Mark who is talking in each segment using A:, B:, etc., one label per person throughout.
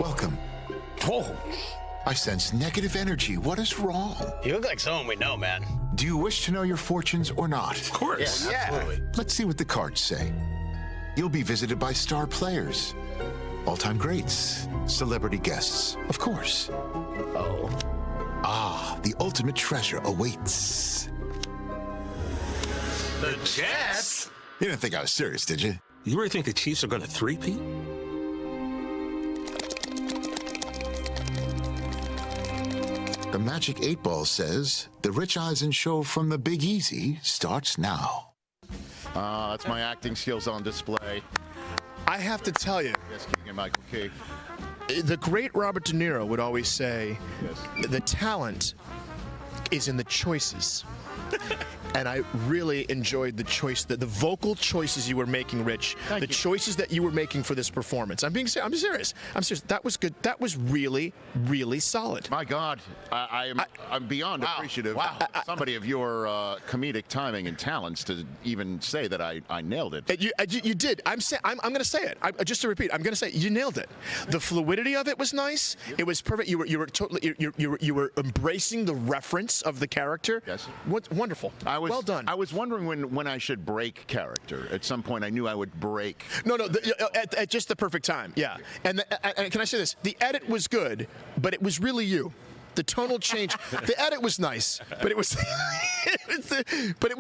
A: Welcome.
B: Oh,
A: I sense negative energy. What is wrong?
B: you look like someone we know, man.
A: Do you wish to know your fortunes or not?
B: Of course. Yeah, absolutely.
A: Let's see what the cards say. You'll be visited by star players, all-time greats, celebrity guests, of course.
B: Oh.
A: Ah, the ultimate treasure awaits.
B: The Jets?
A: You didn't think I was serious, did you?
C: You really think the Chiefs are going to three-peat?
A: The Magic 8 Ball says the Rich Eisen Show from the Big Easy starts now.
D: That's my acting skills on display.
E: I have to tell you,
D: Yes, Keegan-Michael Key.
E: the great Robert De Niro would always say,
D: Yes.
E: the talent is in the choices. And I really enjoyed the vocal choices you were making, Rich.
D: Thank you.
E: Choices that you were making for this performance. I'm serious. That was good. That was really, really solid.
D: My God, I'm beyond appreciative.
E: Wow.
D: Somebody of your comedic timing and talents to even say that I nailed it.
E: You did. I'm going to say it. Just to repeat, I'm going to say it. You nailed it. The fluidity of it was nice. It was perfect. You were embracing the reference of the character.
D: Yes.
E: Wonderful. Well done.
D: I was wondering when I should break character. At some point, I knew I would break.
E: No, at just the perfect time. Yeah. And can I say this? The edit was good, but it was really you. The tonal change. The edit was nice, but it was,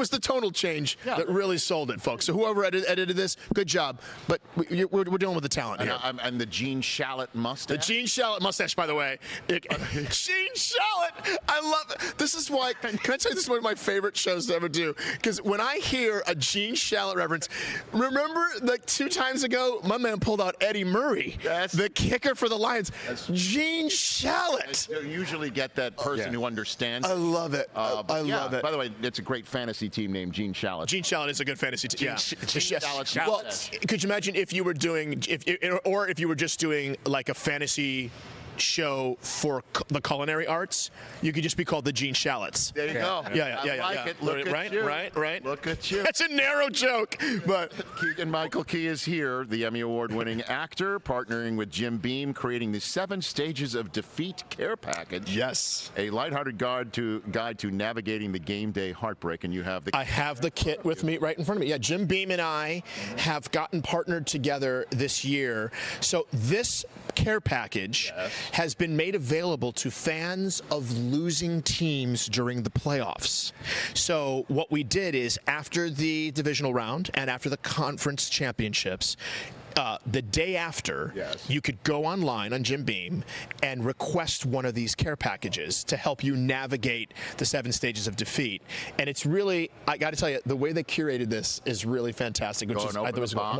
E: the tonal change that really sold it, folks. So whoever edited this, good job. But we're dealing with the talent here.
D: And the Gene Shalit mustache.
E: The Gene Shalit mustache, by the way. Gene Shalit! I love it. This is why, can I tell you, this is one of my favorite shows to ever do. Because when I hear a Gene Shalit reference, remember like 2 times ago, my man pulled out Eddie Murray, the kicker for the Lions. Gene Shalit!
D: You usually get that person who understands.
E: I love it. I love it.
D: By the way, it's a great fantasy team named Gene Shalit.
E: Gene Shalit is a good fantasy team. Yeah.
D: Gene Shalit.
E: Well, could you imagine if you were doing, if you were just doing like a fantasy show for the culinary arts, you could just be called the Gene Shalits.
D: There you go.
E: Yeah.
D: I like it. Look at you.
E: Right.
D: Look at you.
E: That's a narrow joke, but
D: Keegan-Michael Key is here, the Emmy Award-winning actor, partnering with Jim Beam, creating the 7 Stages of Defeat care package.
E: yes.
D: A lighthearted guide to navigating the game day heartbreak, and you have the.
E: I have the kit with me right in front of me. Yeah, Jim Beam and I have gotten partnered together this year. So this care package has been made available to fans of losing teams during the playoffs. So what we did is, after the divisional round and after the conference championships, the day after, you could go online on Jim Beam and request one of these care packages to help you navigate the 7 stages of defeat. And it's really, I got to tell you, the way they curated this is really fantastic. I'm going to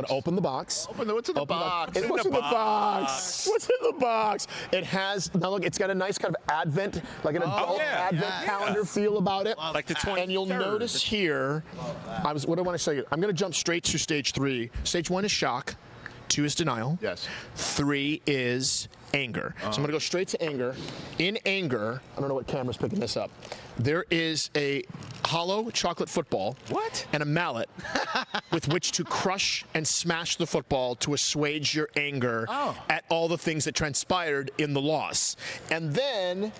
E: open the box.
D: What's in the box?
E: What's in the box? What's in the box? It has, now look, it's got a nice kind of Advent, like an adult Advent calendar feel about it.
C: Like the 23rd.
E: And you'll notice here, what I want to show you, I'm going to jump straight to stage 3. Stage 1 is shock. 2 is denial.
D: Yes.
E: 3 is anger. So I'm going to go straight to anger. In anger, I don't know what camera's picking this up. There is a hollow chocolate football.
C: What?
E: And a mallet with which to crush and smash the football to assuage your anger at all the things that transpired in the loss. And then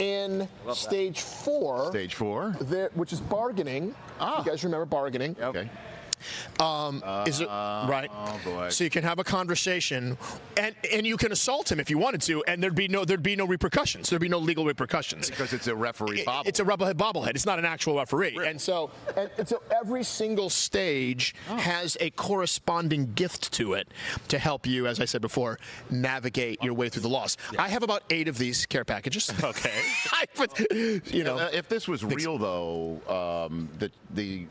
E: in stage 4, which is bargaining. You guys remember bargaining?
D: Okay.
E: Is it right?
D: Oh boy!
E: So you can have a conversation, and you can assault him if you wanted to, and there'd be no repercussions. There'd be no legal repercussions
D: Because it's a referee bobblehead.
E: It's a bobblehead. It's not an actual referee. And so every single stage has a corresponding gift to it to help you, as I said before, navigate your way through the loss. I have about 8 of these care packages.
C: Okay.
D: If this was real, though, the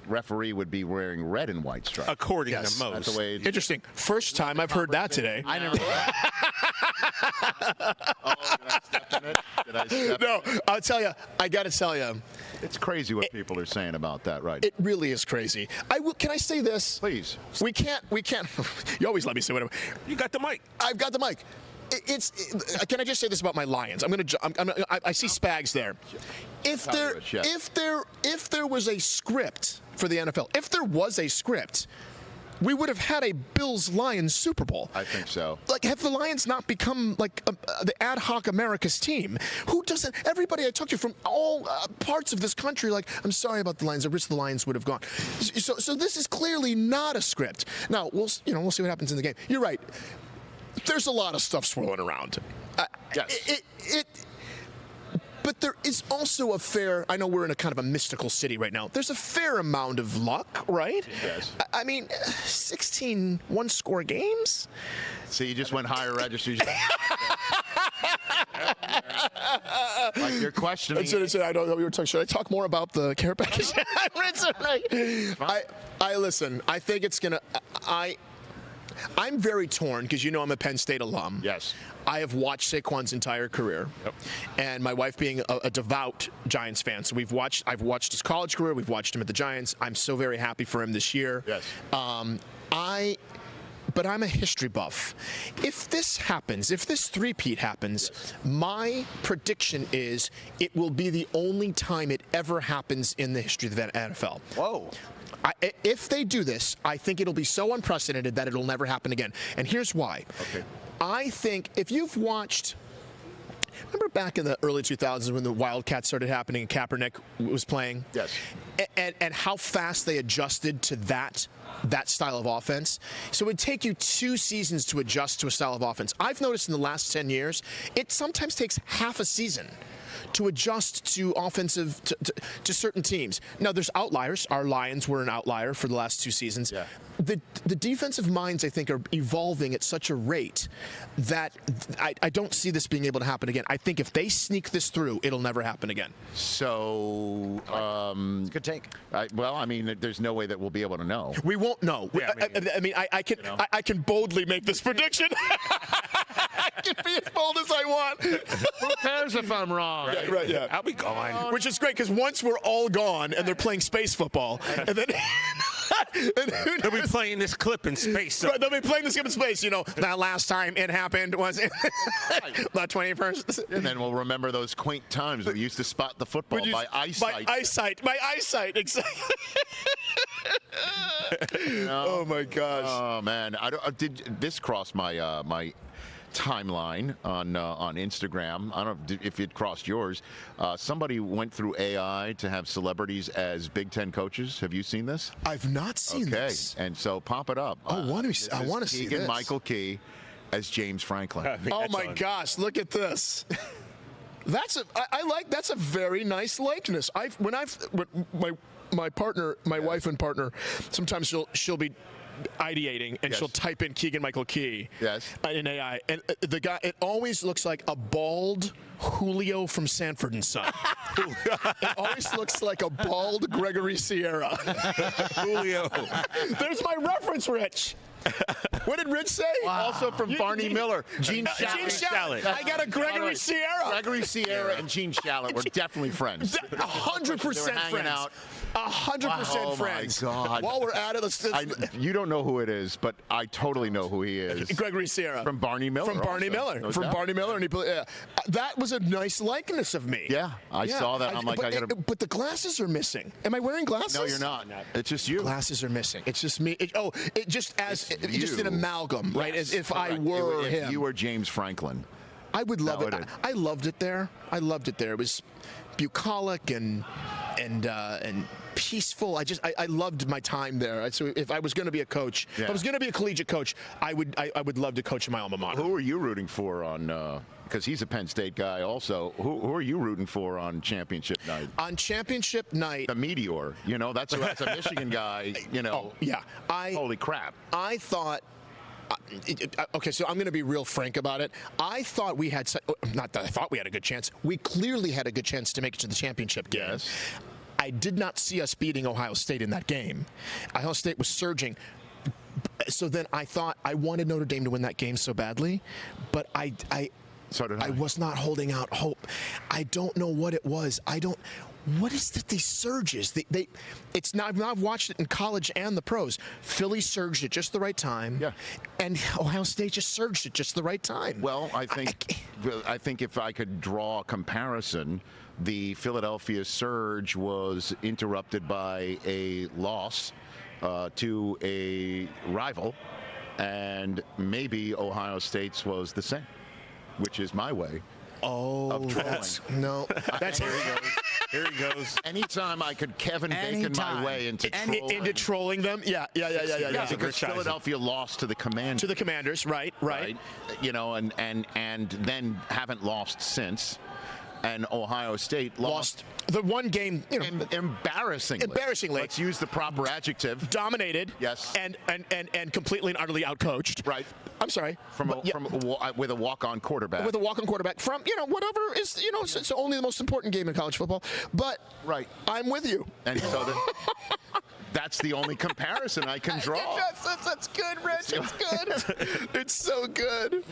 D: referee would be wearing red and white stripes.
C: According to most.
D: That's the way.
E: Interesting. First time I've heard that today.
D: I never. Did I step
E: No, I'll tell you. I got to tell you.
D: It's crazy what people are saying about that, right?
E: It really is crazy. Can I say this?
D: Please.
E: We can't. You always let me say whatever.
C: You got the mic.
E: I've got the mic. Can I just say this about my Lions? I see Spags there. If there was a script for the NFL, if there was a script, we would have had a Bills-Lions Super Bowl.
D: I think so.
E: Like, have the Lions not become like the ad hoc America's team? Who doesn't? Everybody I talked to from all parts of this country, like, I'm sorry about the Lions. I wish the Lions would have gone. So this is clearly not a script. Now we'll see what happens in the game. You're right. There's a lot of stuff swirling around.
D: Yes.
E: But there is also a fair, I know we're in a kind of a mystical city right now. There's a fair amount of luck, right?
D: Yes.
E: I mean, 16 one-score games?
D: So you just went higher registers. Like you're questioning.
E: I don't know what you were talking. Should I talk more about the care package? I listen. I think it's going to, I'm very torn because you know I'm a Penn State alum.
D: Yes.
E: I have watched Saquon's entire career, and my wife being a devout Giants fan. So I've watched his college career. We've watched him at the Giants. I'm so very happy for him this year.
D: Yes.
E: But I'm a history buff. If this happens, if this three-peat happens, my prediction is it will be the only time it ever happens in the history of the NFL.
B: Whoa.
E: If they do this, I think it'll be so unprecedented that it'll never happen again. And here's why.
D: Okay.
E: I think if you've watched, remember back in the early 2000s when the Wildcats started happening and Kaepernick was playing?
D: Yes.
E: And how fast they adjusted to that style of offense. So it would take you 2 seasons to adjust to a style of offense. I've noticed in the last 10 years, it sometimes takes half a season to adjust to offensive to certain teams. Now, there's outliers. Our Lions were an outlier for the last 2 seasons.
D: Yeah.
E: The defensive minds, I think, are evolving at such a rate that I don't see this being able to happen again. I think if they sneak this through, it'll never happen again.
D: So,
B: It's a good take.
D: there's no way that we'll be able to know.
E: We won't know.
D: Yeah,
E: I can boldly make this prediction. I can be as bold as I want.
D: Who cares if I'm wrong?
E: Right, yeah.
C: I'll be gone.
E: Which is great because once we're all gone and they're playing space football, and then
C: They'll be playing this clip in space.
E: Right, they'll be playing this game in space. You know, that last time it happened was the 21st.
D: And then we'll remember those quaint times we used to spot the football by eyesight.
E: By eyesight, exactly. Oh my gosh.
D: Oh man, did this cross my my timeline on Instagram? I don't know if it crossed yours. Somebody went through AI to have celebrities as Big Ten coaches. Have you seen this?
E: I've not seen this.
D: And so pop it up.
E: Oh, I want to see this.
D: Keegan-Michael Key as James Franklin.
E: Oh my gosh, look at this. That's a very nice likeness. My partner, my wife and partner, sometimes she'll be ideating and she'll type in Keegan-Michael Key in AI, and the guy, it always looks like a bald Julio from Sanford and Son. It always looks like a bald Gregory Sierra.
C: Julio.
E: There's my reference, Rich. What did Rich say?
D: Wow. Also from Barney Miller. Gene Shalit.
E: I got a Gregory Sierra.
D: Gregory Sierra and Gene Shalit were definitely friends.
E: 100% friends. 100% friends.
D: Oh my God.
E: While we're at it,
D: you don't know who it is, but I totally know who he is.
E: Gregory Sierra.
D: From Barney Miller.
E: Barney Miller. And that was a nice likeness of me.
D: Yeah, I saw that. I'm like,
E: but the glasses are missing. Am I wearing glasses?
D: No, you're not. It's just you.
E: Glasses are missing. It's just me. Just an amalgam, right? As if I were him.
D: If you were James Franklin.
E: I would love it. I loved it there. It was bucolic and peaceful. I loved my time there. So if I was going to be a coach, if I was going to be a collegiate coach, I would love to coach my alma mater.
D: Who are you rooting for on? Because he's a Penn State guy also. Who are you rooting for on championship night?
E: On championship night,
D: the Meteor. That's a Michigan guy.
E: Oh yeah.
D: Holy crap.
E: I thought. Okay, so I'm going to be real frank about it. I thought we had, not that I thought we had a good chance. We clearly had a good chance to make it to the championship game.
D: Yes.
E: I did not see us beating Ohio State in that game. Ohio State was surging. So then I thought I wanted Notre Dame to win that game so badly, but I was not holding out hope. I don't know what it was. What is that? These surges. It's not. I've watched it in college and the pros. Philly surged at just the right time. Yeah. And Ohio State just surged at just the right time.
D: Well, I think if I could draw a comparison, the Philadelphia surge was interrupted by a loss to a rival, and maybe Ohio State's was the same, which is my way of trolling.
E: That's
C: Here he goes.
D: Anytime I could Kevin Bacon my way into
E: trolling them. Yeah.
D: Because Philadelphia lost to the Commanders.
E: To the Commanders, right.
D: You know, and then haven't lost since. And Ohio State lost
E: the one game, you know,
D: embarrassingly. Let's use the proper adjective.
E: Dominated.
D: Yes.
E: And completely and utterly outcoached.
D: Right.
E: I'm sorry.
D: With a walk-on quarterback.
E: With a walk-on quarterback from, you know, whatever is, you know, it's only the most important game in college football. But I'm with you.
D: And so that's the only comparison I can draw.
E: That's good, Rich. It's good. It's so good.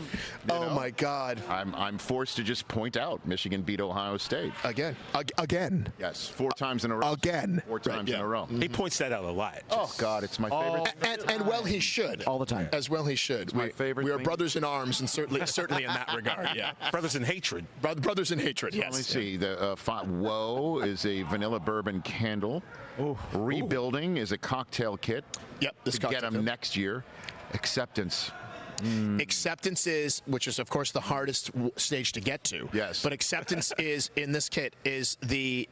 E: Oh my God.
D: I'm forced to just point out Michigan beat Ohio State
E: again.
D: Yes, 4 times in a row.
E: Again.
D: 4 times in a row.
C: He points that out a lot.
D: Oh God, it's my favorite.
E: And well, he should
F: all the time.
E: As well, he should.
D: It's my favorite.
E: We are brothers in arms, and certainly in that regard. Yeah.
C: Brothers in hatred.
E: Brothers in hatred. Yes.
D: Let me see. The Whoa is a vanilla bourbon candle. Rebuilding is a cocktail kit.
E: Yep. This
D: to get them next year. Acceptance.
E: Acceptance is, which is of course the hardest stage to get to.
D: Yes.
E: But acceptance is in this kit is the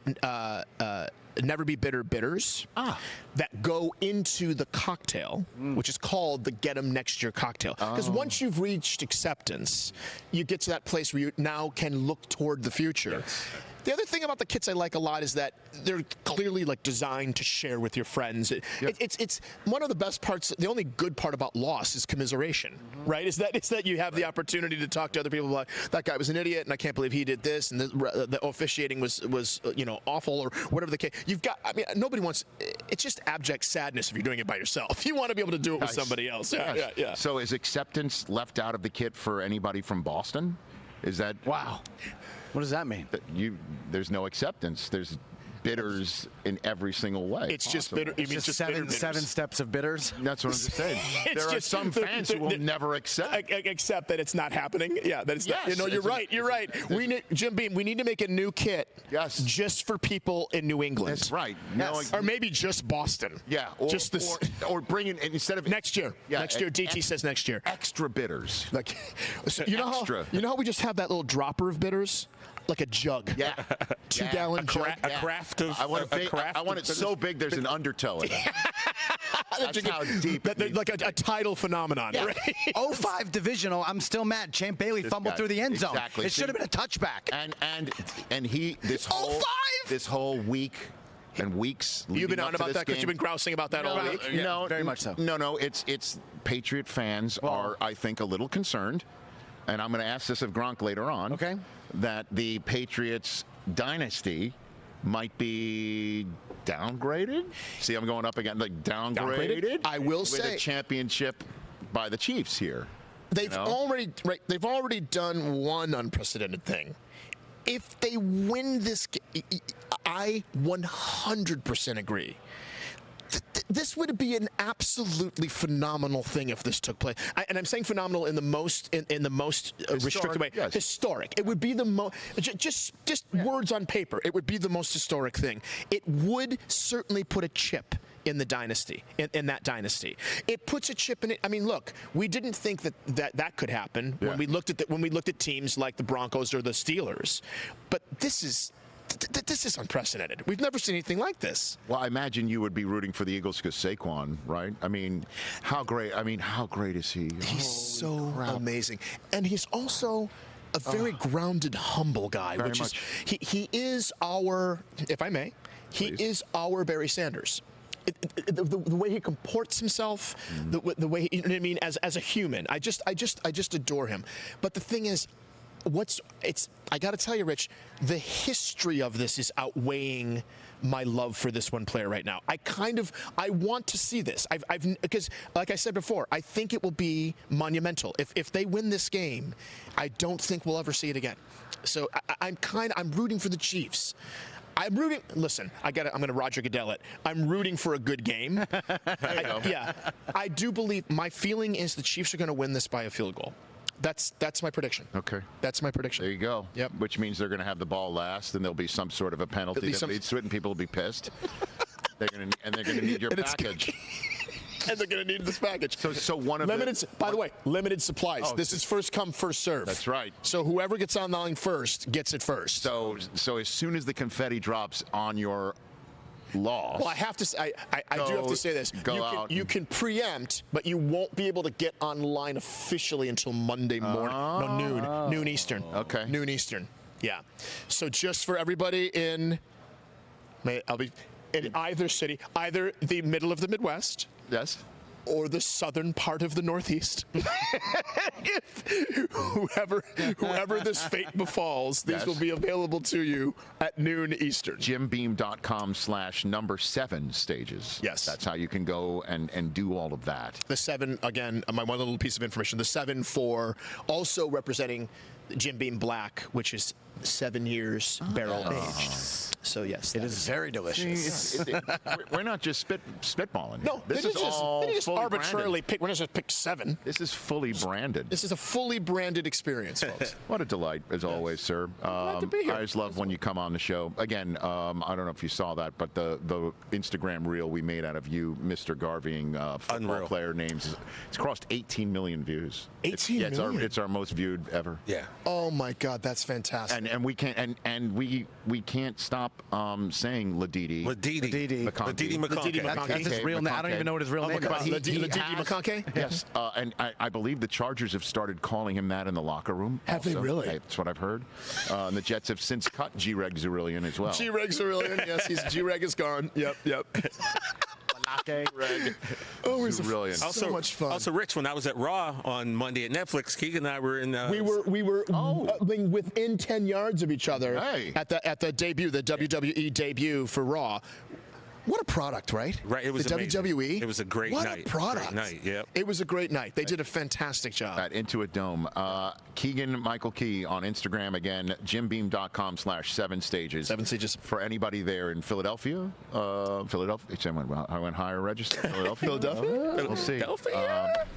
E: never be bitter bitters that go into the cocktail, which is called the get 'em next year cocktail. Because once you've reached acceptance, you get to that place where you now can look toward the future. Yes. The other thing about the kits I like a lot is that they're clearly like designed to share with your friends. It's one of the best parts. The only good part about loss is commiseration, right? Is that you have the opportunity to talk to other people about that guy was an idiot and I can't believe he did this and the officiating was you know awful or whatever the case. You've got. I mean, nobody wants. It's just abject sadness if you're doing it by yourself. You want to be able to do it with somebody else. Yeah.
D: So is acceptance left out of the kit for anybody from Boston? Is that
F: wow? What does that mean?
D: There's no acceptance. There's bitters in every single way.
E: It's just bitter. You mean just
F: seven steps of bitters?
D: That's what I'm just saying. There are some fans who will never accept
E: that it's not happening. Yeah, that it's not. You know, you're right. You're right. We need, Jim Beam. We need to make a new kit.
D: Yes.
E: Just for people in New England.
D: That's right.
E: Yes. Or maybe just Boston.
D: Yeah.
E: Just this.
D: Or bring in instead of
E: next year.
D: Yeah,
E: next year. DT says next year.
D: Extra bitters.
E: Like, so you know how we just have that little dropper of bitters. Like a jug.
D: Yeah.
E: 2-gallon jug.
C: A craft of.
D: I want it so big there's an undertow in it. That's how deep.
E: Like a tidal phenomenon.
F: Yeah.
E: Right?
F: 05 divisional. I'm still mad. Champ Bailey fumbled through the end zone.
D: Exactly.
F: It should have been a touchback.
D: And he this whole week. And weeks.
E: You've been on about that because you've been grousing about that all week.
F: No, very much so.
D: No. It's Patriot fans are, I think, a little concerned, and I'm going to ask this of Gronk later on.
F: Okay.
D: That the Patriots dynasty might be downgraded. See, I'm going up again, like downgraded.
E: I will
D: with
E: say
D: a championship by the Chiefs here.
E: They've already done one unprecedented thing. If they win this, I 100% agree. This would be an absolutely phenomenal thing if this took place. And I'm saying phenomenal in the most restricted way.
D: Yes.
E: Historic. It would be the most just words on paper. It would be the most historic thing. It would certainly put a chip in the dynasty, in that dynasty. It puts a chip in it. I mean, look, we didn't think that could happen when we looked at teams like the Broncos or the Steelers, but this is unprecedented. We've never seen anything like this.
D: Well, I imagine you would be rooting for the Eagles because Saquon, right? I mean, how great is he?
E: He's so amazing. And he's also a very grounded, humble guy.
D: Very much.
E: He is our, if I may, he is our Barry Sanders. The way he comports himself, the way you know what I mean, as a human, I just adore him. But the thing is, I got to tell you, Rich, the history of this is outweighing my love for this one player right now. I want to see this. Because like I said before, I think it will be monumental. If they win this game, I don't think we'll ever see it again. So I'm rooting for the Chiefs. I'm rooting. Listen, I'm going to Roger Goodell it. I'm rooting for a good game. I do believe. My feeling is the Chiefs are going to win this by a field goal. That's my prediction.
D: Okay.
E: That's my prediction.
D: There you go.
E: Yep.
D: Which means they're going to have the ball last, and there'll be some sort of a penalty that leads to it, and people will be pissed. They're gonna need your package.
E: And they're going to need this package.
D: So one of
E: by the way, limited supplies.
D: Oh,
E: this is first come, first serve.
D: That's right.
E: So whoever gets on the line first gets it first.
D: So as soon as the confetti drops on your loss.
E: Well, I have to. I do have to say this. You can preempt, but you won't be able to get online officially until Monday morning. No, noon Eastern.
D: Okay.
E: Noon Eastern. Yeah. So just for everybody I'll be in either city, either the middle of the Midwest.
D: Yes.
E: Or the southern part of the Northeast. whoever this fate befalls, these will be available to you at noon Eastern.
D: JimBeam.com/7 stages.
E: Yes.
D: That's how you can go and do all of that.
E: The 7, again, my one little piece of information, the 7 for also representing Jim Beam Black, which is 7 years barrel aged. So yes,
F: it is very delicious.
D: We're not just spitballing.
E: No,
D: this is all
E: they just arbitrarily
D: branded.
E: pick. We're not just pick 7.
D: This is fully branded.
E: This is a fully branded experience, folks.
D: What a delight, as always, sir.
E: Glad to be here.
D: I just love when you come on the show. Again, I don't know if you saw that, but the Instagram reel we made out of you, Mr. Garvying football player names, it's crossed 18 million views.
E: 18 million?
D: It's our most viewed ever.
C: Yeah.
E: Oh my God, that's fantastic.
D: And we can't we can't stop saying Ladidi.
C: Ladidi McConkey.
F: That's his real name. I don't even know what his real name is.
E: Ladidi McConkey?
D: Yes, and I believe the Chargers have started calling him that in the locker room.
E: Have they really?
D: That's what I've heard. And the Jets have since cut G-Reg Zerillion as well.
E: G-Reg Zerillion, yes, G-Reg is gone. Yep. Oh, he's brilliant. So much fun.
C: Also, Rich, when I was at Raw on Monday at Netflix, Keegan and I were in.
E: We were within 10 yards of each other at the debut, the WWE debut for Raw. What a product, right?
C: Right, it was
E: the
C: amazing.
E: WWE.
C: It was a great night.
E: What a product.
C: Great night, yep.
E: It was a great night. They did a fantastic job.
D: At Intuit Dome. Keegan-Michael Key on Instagram again. JimBeam.com/7 stages.
E: 7 stages.
D: For anybody there in Philadelphia. I went higher register. Philadelphia? We'll see.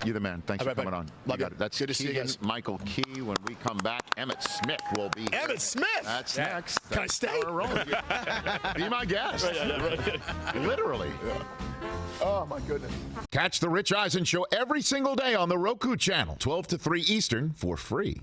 D: You're the man. Thanks for coming on.
E: Love
D: it. That's
E: good to see you guys.
D: Keegan-Michael Key. When we come back, Emmett Smith will be here.
E: Emmett Smith?
D: That's next.
E: Can I stay?
D: Be my guest. Literally.
E: Oh, my goodness.
A: Catch the Rich Eisen Show every single day on the Roku channel, 12 to 3 Eastern, for free.